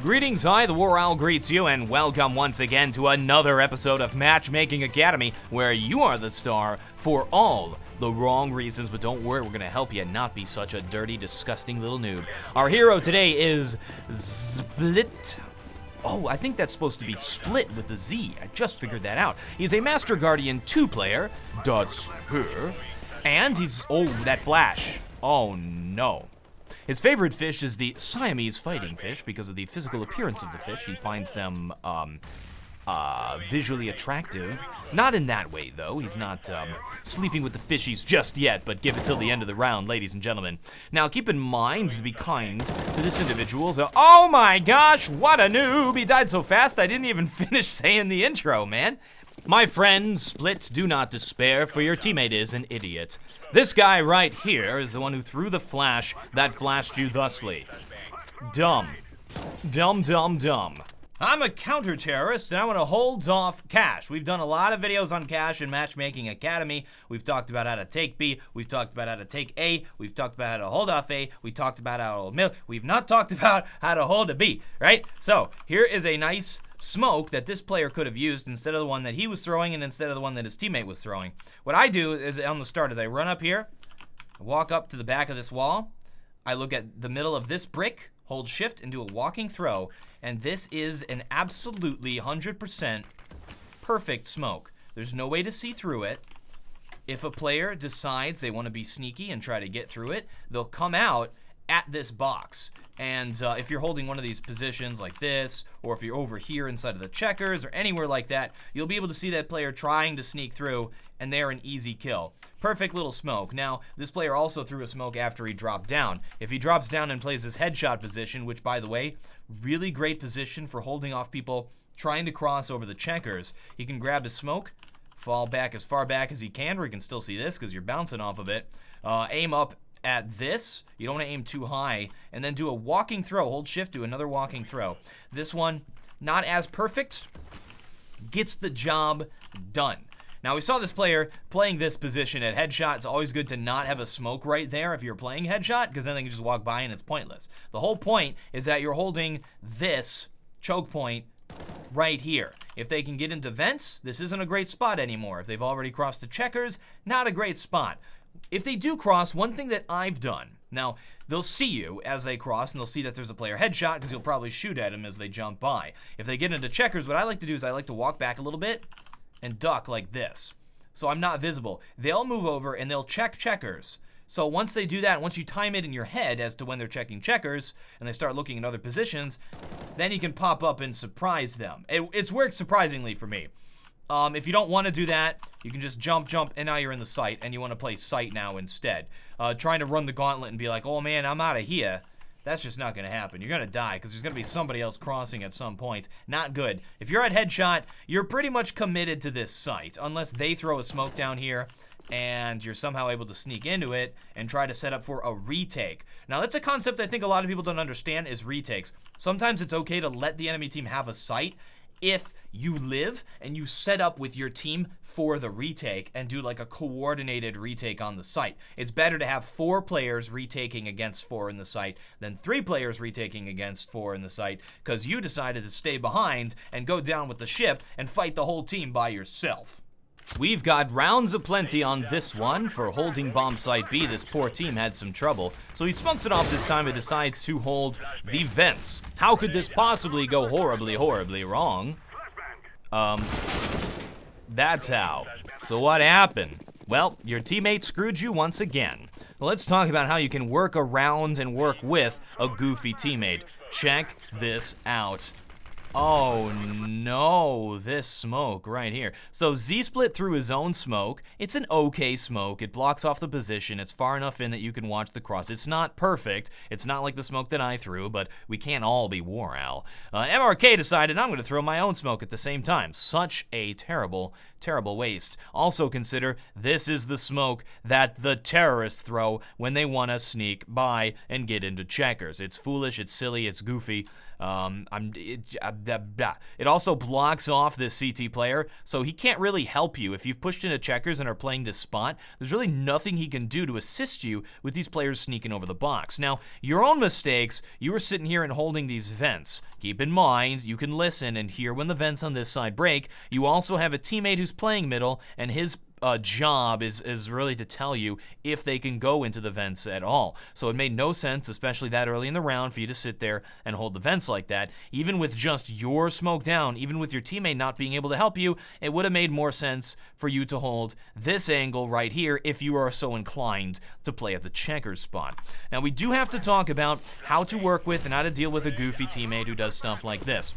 Greetings, TheWarOwl greets you, and welcome once again to another episode of Matchmaking Academy, where you are the star for all the wrong reasons, but don't worry, we're gonna help you not be such a dirty, disgusting little noob. Our hero today is Split. Oh, I think that's supposed to be split with the Z. I just figured that out. He's a Master Guardian 2 player, that's her, and he's, oh, that flash. Oh no. His favorite fish is the Siamese fighting fish because of the physical appearance of the fish. He finds them visually attractive. Not in that way, though. He's not sleeping with the fishies just yet, but give it till the end of the round, ladies and gentlemen. Now, keep in mind to be kind to this individual. So, oh my gosh, what a noob! He died so fast I didn't even finish saying the intro, man. My friend, Split, do not despair, for your teammate is an idiot. This guy right here is the one who threw the flash that flashed you thusly. Dumb. Dumb, dumb, dumb. I'm a counter-terrorist and I want to hold off cash. We've done a lot of videos on cash in Matchmaking Academy. We've talked about how to take B. We've talked about how to take A. We've talked about how to hold off A. We talked about how to hold mill. We've not talked about how to hold a B, right? So here is a nice smoke that this player could have used instead of the one that he was throwing and instead of the one that his teammate was throwing. What I do is on the start is I run up here, walk up to the back of this wall, I look at the middle of this brick, hold shift and do a walking throw, and this is an absolutely 100% perfect smoke. There's no way to see through it. If a player decides they want to be sneaky and try to get through it, they'll come out at this box. And if you're holding one of these positions like this, or if you're over here inside of the checkers or anywhere like that, you'll be able to see that player trying to sneak through, and they're an easy kill. Perfect little smoke. Now, this player also threw a smoke after he dropped down. If he drops down and plays his headshot position, which by the way, really great position for holding off people trying to cross over the checkers, he can grab his smoke, fall back as far back as he can, where you can still see this because you're bouncing off of it, aim up at this, you don't want to aim too high, and then do a walking throw. Hold shift, do another walking throw. This one, not as perfect, gets the job done. Now we saw this player playing this position at headshot. It's always good to not have a smoke right there if you're playing headshot, because then they can just walk by and it's pointless. The whole point is that you're holding this choke point right here. If they can get into vents, this isn't a great spot anymore. If they've already crossed the checkers, not a great spot. If they do cross, one thing that I've done, now they'll see you as they cross and they'll see that there's a player headshot because you'll probably shoot at him as they jump by. If they get into checkers, what I like to do is I like to walk back a little bit and duck like this. So I'm not visible. They'll move over and they'll check checkers. So once they do that, once you time it in your head as to when they're checking checkers and they start looking in other positions, then you can pop up and surprise them. It's worked surprisingly for me. If you don't want to do that, you can just jump, and now you're in the site, and you want to play site now instead. Trying to run the gauntlet and be like, oh man, I'm out of here. That's just not going to happen. You're going to die, because there's going to be somebody else crossing at some point. Not good. If you're at headshot, you're pretty much committed to this site, unless they throw a smoke down here, and you're somehow able to sneak into it and try to set up for a retake. Now, that's a concept I think a lot of people don't understand is retakes. Sometimes it's okay to let the enemy team have a site if you live and you set up with your team for the retake and do like a coordinated retake on the site. It's better to have 4 players retaking against 4 in the site than 3 players retaking against 4 in the site, because you decided to stay behind and go down with the ship and fight the whole team by yourself. We've got rounds aplenty on this one. For holding bomb site B, this poor team had some trouble. So he smokes it off this time and decides to hold the vents. How could this possibly go horribly, horribly wrong? That's how. So what happened? Well, your teammate screwed you once again. Let's talk about how you can work around and work with a goofy teammate. Check this out. Oh no, this smoke right here. So Z-Split threw his own smoke. It's an okay smoke. It blocks off the position. It's far enough in that you can watch the cross. It's not perfect. It's not like the smoke that I threw, but we can't all be TheWarOwl. MRK decided I'm going to throw my own smoke at the same time. Such a terrible, terrible waste. Also consider this is the smoke that the terrorists throw when they want to sneak by and get into checkers. It's foolish, it's silly, it's goofy. It also blocks off this CT player, so he can't really help you. If you've pushed into checkers and are playing this spot, there's really nothing he can do to assist you with these players sneaking over the box. Now, your own mistakes, you were sitting here and holding these vents. Keep in mind, you can listen and hear when the vents on this side break. You also have a teammate who's playing middle, and his job is really to tell you if they can go into the vents at all. So it made no sense, especially that early in the round, for you to sit there and hold the vents like that. Even with just your smoke down, even with your teammate not being able to help you, it would have made more sense for you to hold this angle right here if you are so inclined to play at the checkers spot. Now, we do have to talk about how to work with and how to deal with a goofy teammate who does stuff like this.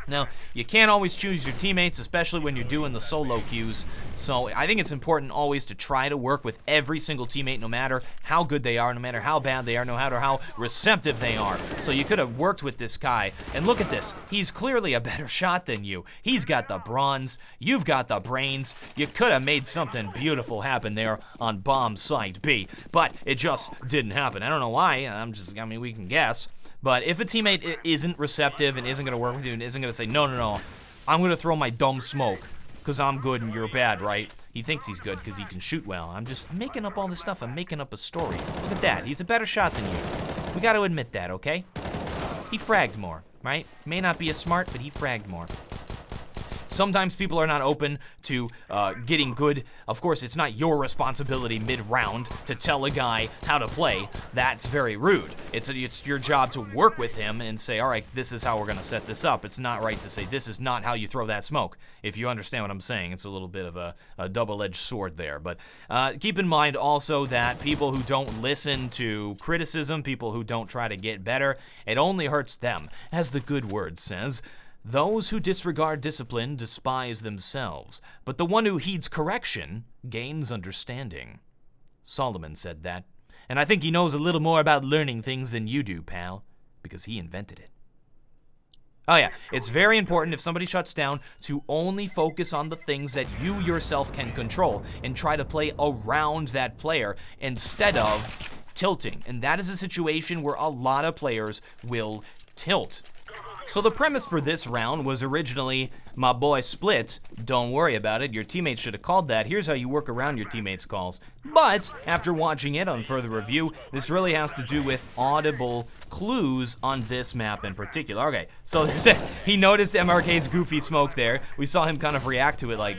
Now, you can't always choose your teammates, especially when you're doing the solo queues, so I think it's important always to try to work with every single teammate, no matter how good they are, no matter how bad they are, no matter how receptive they are. So you could have worked with this guy, and look at this. He's clearly a better shot than you. He's got the bronze, you've got the brains. You could have made something beautiful happen there on bomb site B, but it just didn't happen. I don't know why, I mean, we can guess. But if a teammate isn't receptive and isn't going to work with you and isn't going to say, no, I'm going to throw my dumb smoke because I'm good and you're bad, right? He thinks he's good because he can shoot well. I'm making up all this stuff. I'm making up a story. Look at that. He's a better shot than you. We got to admit that, okay? He fragged more, right? May not be as smart, but he fragged more. Sometimes people are not open to getting good. Of course, it's not your responsibility mid-round to tell a guy how to play. That's very rude. It's your job to work with him and say, all right, this is how we're going to set this up. It's not right to say, this is not how you throw that smoke. If you understand what I'm saying, it's a little bit of a double-edged sword there. But keep in mind also that people who don't listen to criticism, people who don't try to get better, it only hurts them. As the good word says, those who disregard discipline despise themselves, but the one who heeds correction gains understanding. Solomon said that, and I think he knows a little more about learning things than you do, pal, because he invented it. Oh yeah, it's very important if somebody shuts down to only focus on the things that you yourself can control and try to play around that player instead of tilting. And that is a situation where a lot of players will tilt. So the premise for this round was originally, my boy split, don't worry about it, your teammates should have called that, here's how you work around your teammates' calls. But, after watching it on further review, this really has to do with audible clues on this map in particular. Okay, so he noticed MRK's goofy smoke there, we saw him kind of react to it like,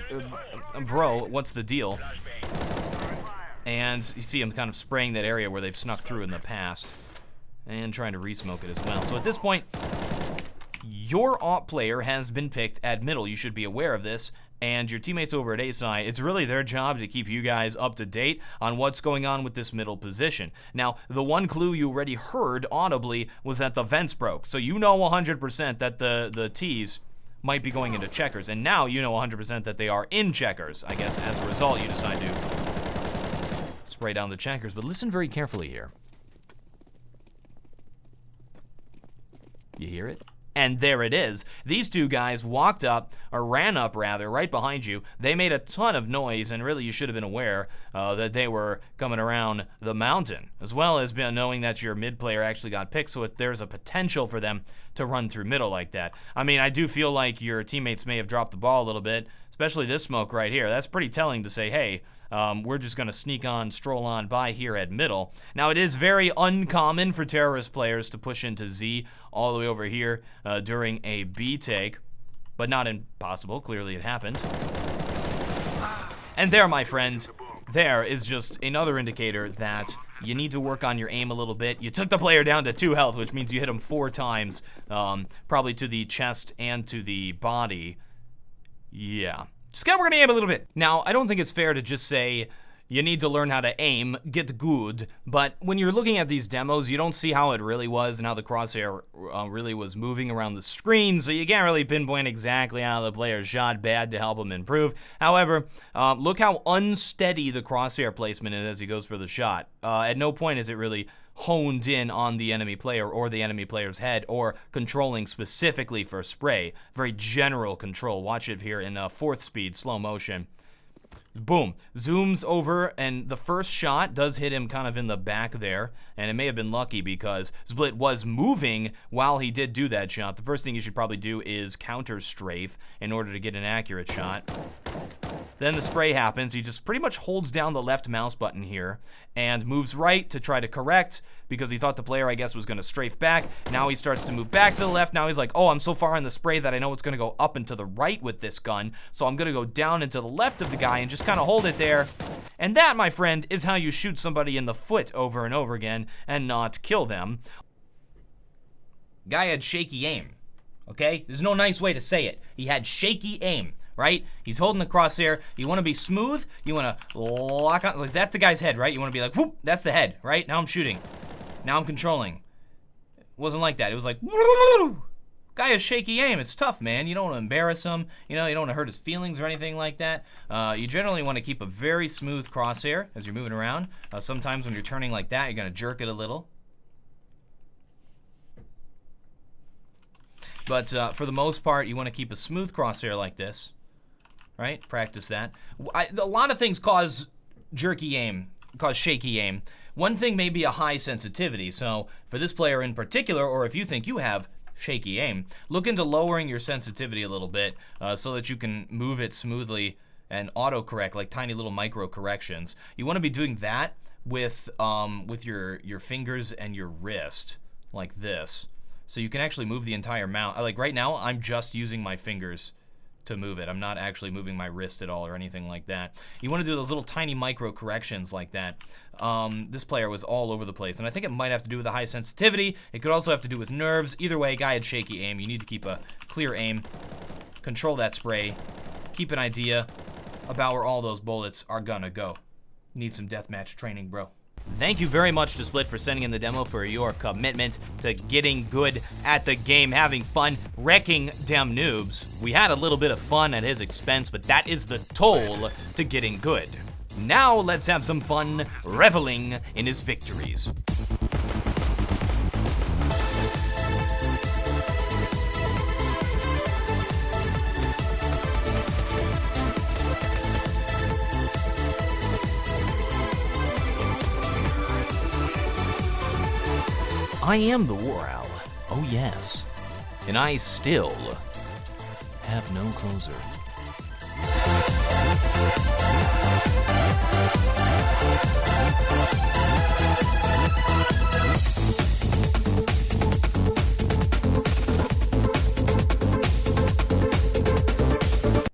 bro, what's the deal? And you see him kind of spraying that area where they've snuck through in the past, and trying to re-smoke it as well. So at this point, your AWP player has been picked at middle. You should be aware of this. And your teammates over at A side, it's really their job to keep you guys up to date on what's going on with this middle position. Now, the one clue you already heard audibly was that the vents broke. So you know 100% that the T's might be going into checkers. And now you know 100% that they are in checkers. I guess as a result, you decide to spray down the checkers. But listen very carefully here. You hear it? And there it is. These two guys walked up, or ran up rather, right behind you. They made a ton of noise, and really you should have been aware that they were coming around the mountain, as well as knowing that your mid player actually got picked, so there's a potential for them to run through middle like that. I mean, I do feel like your teammates may have dropped the ball a little bit, especially this smoke right here. That's pretty telling to say, hey, we're just going to stroll on by here at middle. Now, it is very uncommon for terrorist players to push into Z all the way over here during a B take, but not impossible. Clearly, it happened. And there, my friend, there is just another indicator that you need to work on your aim a little bit. You took the player down to 2 health, which means you hit him 4 times, probably to the chest and to the body. Yeah. Just gotta work on the aim a little bit. Now, I don't think it's fair to just say you need to learn how to aim, get good, but when you're looking at these demos, you don't see how it really was and how the crosshair really was moving around the screen, so you can't really pinpoint exactly how the player shot bad to help him improve. However, look how unsteady the crosshair placement is as he goes for the shot. At no point is it really honed in on the enemy player or the enemy player's head or controlling specifically for spray. Very general control. Watch it here in 4th speed, slow motion. Boom. Zooms over, and the first shot does hit him kind of in the back there, and it may have been lucky because Split was moving while he did do that shot. The first thing you should probably do is counter strafe in order to get an accurate shot. Then the spray happens. He just pretty much holds down the left mouse button here and moves right to try to correct because he thought the player, I guess, was going to strafe back. Now he starts to move back to the left. Now he's like, oh, I'm so far in the spray that I know it's going to go up and to the right with this gun, so I'm going to go down and to the left of the guy and just kind of hold it there. And that, my friend, is how you shoot somebody in the foot over and over again and not kill them. Guy had shaky aim, okay? There's no nice way to say it. He had shaky aim. Right? He's holding the crosshair. You want to be smooth. You want to lock on. Like, that's the guy's head, right? You want to be like, whoop, that's the head, right? Now I'm shooting. Now I'm controlling. It wasn't like that. It was like, guy has shaky aim. It's tough, man. You don't want to embarrass him. You know, you don't want to hurt his feelings or anything like that. You generally want to keep a very smooth crosshair as you're moving around. Sometimes when you're turning like that, you're going to jerk it a little. But for the most part, you want to keep a smooth crosshair like this. Right? Practice that. A lot of things cause jerky aim, cause shaky aim. One thing may be a high sensitivity. So for this player in particular, or if you think you have shaky aim, look into lowering your sensitivity a little bit so that you can move it smoothly and autocorrect, like tiny little micro corrections. You want to be doing that with your fingers and your wrist, like this. So you can actually move the entire mouse. Like right now, I'm just using my fingers to move it. I'm not actually moving my wrist at all or anything like that. You want to do those little tiny micro corrections like that. This player was all over the place, and I think it might have to do with the high sensitivity. It could also have to do with nerves. Either way, guy had shaky aim. You need to keep a clear aim, control that spray, keep an idea about where all those bullets are gonna go. Need some deathmatch training, bro. Thank you very much to Split for sending in the demo, for your commitment to getting good at the game, having fun, wrecking damn noobs. We had a little bit of fun at his expense, but that is the toll to getting good. Now let's have some fun reveling in his victories. I am the TheWarOwl, oh yes, and I still have no closer.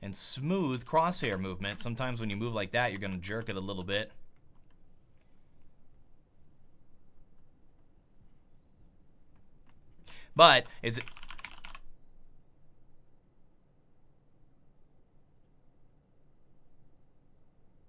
And smooth crosshair movement. Sometimes when you move like that, you're gonna jerk it a little bit. But it's